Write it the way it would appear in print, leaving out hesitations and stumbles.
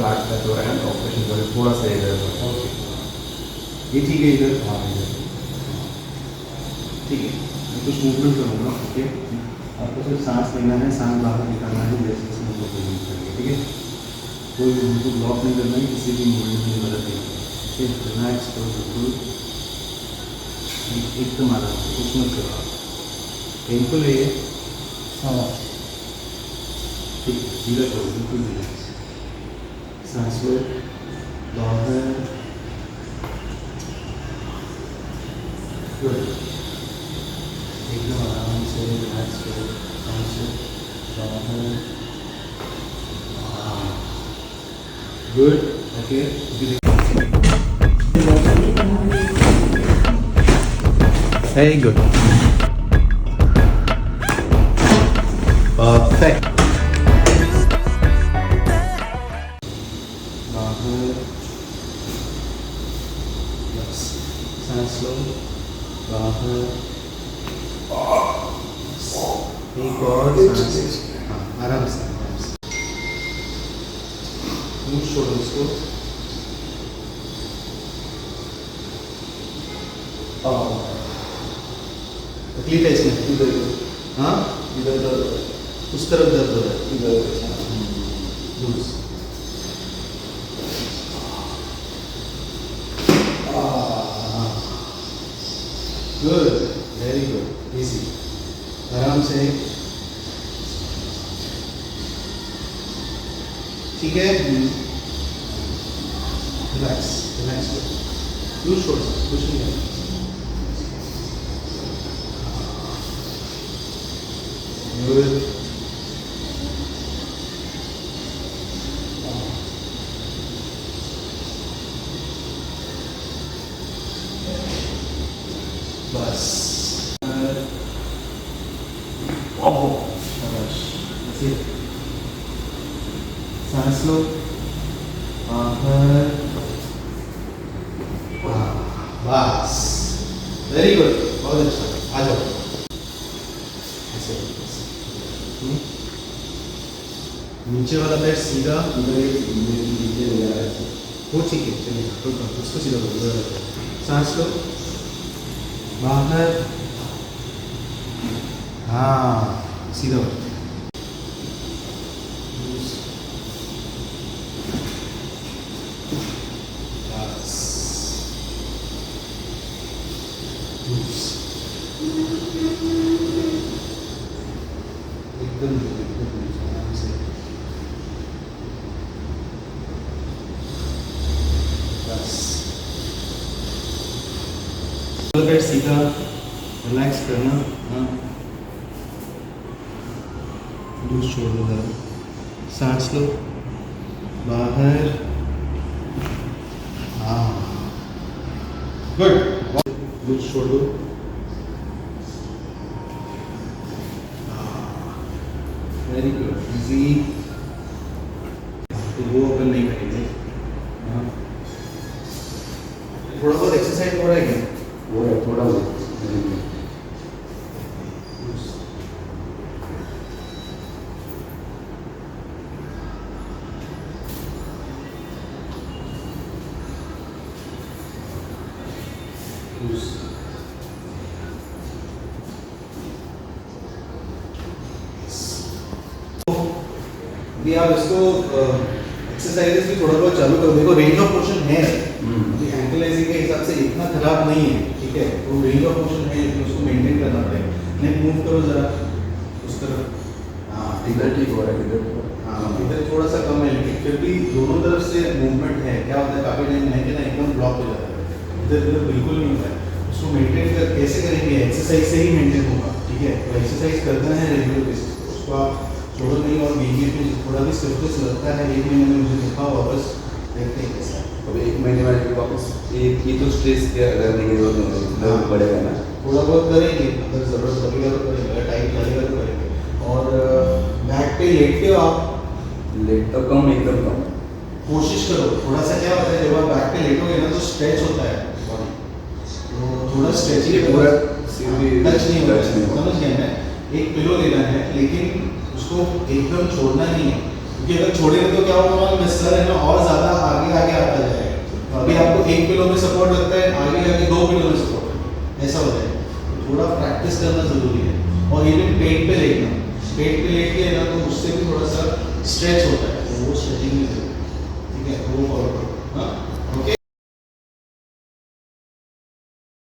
Guard का जो है ऑपरेशन जो है थोड़ा सा इधर है। ओके, ये ठीक है इधर। हाँ इधर ठीक है। मैं कुछ मूवमेंट करूँगा। ओके, आपको सिर्फ सांस लेना है, सांस बाहर निकालना है, जैसे इसमें यूज करेंगे। ठीक है, कोई उनको ब्लॉक नहीं करना है, किसी भी मूवमेंट में मदद नहीं करना है। ठीक है, रिलैक्स करो बिल्कुल, एकदम आराम से, कुछ मत करो आप। पेनफुल है ये? हाँ ठीक है, धीरे करो, बिल्कुल रिलैक्स। सांस लो बाहर, गुड, एकदम आराम से रिलैक्स करो। सांस लो बाहर, good. Okay, very good, perfect. बाहर, बस सांस लो बाहर, एक और सांस। हाँ, आराम से आराम से, मुंह छोड़ो इसको। तकलीफ है इसमें? इधर हाँ, इधर इधर उस तरफ दर्द हो रहा है। इधर loose. Good, very good, easy, आराम से। ठीक है, रिलैक्स रिलैक्स करो, लूज छोड़, कुछ नहीं है। गुड, बस। शाबाश, ऐसे सांस लो बाहर, बस, वेरी गुड, बहुत अच्छा। आ जाओ ऐसे, नीचे वाला पैर सीधा, नीचे ले जा रहा है। वो ठीक है, चलिए कोई बात नहीं, उसको सीधा करो। सांस लो बाहर, हाँ सीधा करो। बस, एकदम आराम से, बस। पैर सीधा, रिलैक्स करना। हाँ, लूज छोड़ दो जरा, सांस लो बाहर, हाँ गुड, लूज छोड़ दो, वेरी गुड, इजी। तो वो अपन नहीं करेंगे। हाँ, थोड़ा बहुत एक्सरसाइज हो रहा है क्या? वो है थोड़ा बहुत। भी आप इसको एक्सरसाइजेस भी थोड़ा बहुत चालू करो। देखो रेंज ऑफ मोशन है, एंकलाइजिंग के हिसाब से इतना खराब नहीं है। ठीक है, तो रेंज ऑफ मोशन है, उसको मेंटेन करना पड़ेगा। नेक मूव करो जरा उस तरफ। हाँ इधर ठीक हो रहा है, इधर। हाँ, इधर थोड़ा सा कम है, लेकिन फिर भी दोनों तरफ से मूवमेंट है। क्या होता है, काफी टाइम नहीं ना एकदम ब्लॉक हो जाता है, इधर उधर बिल्कुल नहीं होता है। उसको मेंटेन कर कैसे करेंगे? एक्सरसाइज से ही मेंटेन होगा। ठीक है, तो एक्सरसाइज करना है रेगुलर बेसिस पे, उसको आप छोड़ो नहीं। और बीच में थोड़ा भी स्टिफनेस लगता है, 1 महीने में मुझे दिखाओ, वापस देखते हैं कैसा है। अब 1 महीने में वापस ये तो स्ट्रेस क्या करने की जरूरत नहीं है, दर्द बढ़ेगा ना। थोड़ा बहुत करेंगे, अगर ज़रूरत लगेगा तो करेंगे, अगर टाइट लगेगा तो करेंगे। और बैक पे लेटते हो आप? लेट तो कम, एकदम कम। कोशिश करो थोड़ा सा। क्या होता है, जब आप बैक पे लेटोगे ना तो स्ट्रेच होता है बॉडी, तो थोड़ा स्ट्रेच ही पूरा टच नहीं होता है। समझ गया मैं? एक पिलो लेना है, लेकिन उसको एकदम छोड़ना नहीं है, क्योंकि अगर छोड़ेंगे तो क्या होगा हमारा सर है ना और ज़्यादा आगे आगे आता जाएगा। तो अभी आपको 1 किलो में सपोर्ट लगता है, आगे जाके 2 किलो में सपोर्ट है, ऐसा हो जाएगा। तो थोड़ा प्रैक्टिस करना ज़रूरी है। और ये भी पेट पे लेटना, पेट पे लेट के ना तो उससे भी थोड़ा सा स्ट्रेच होता है, तो वो स्ट्रेचिंग भी जरूरी है, ठीक है, तो वो फॉलो करो। हाँ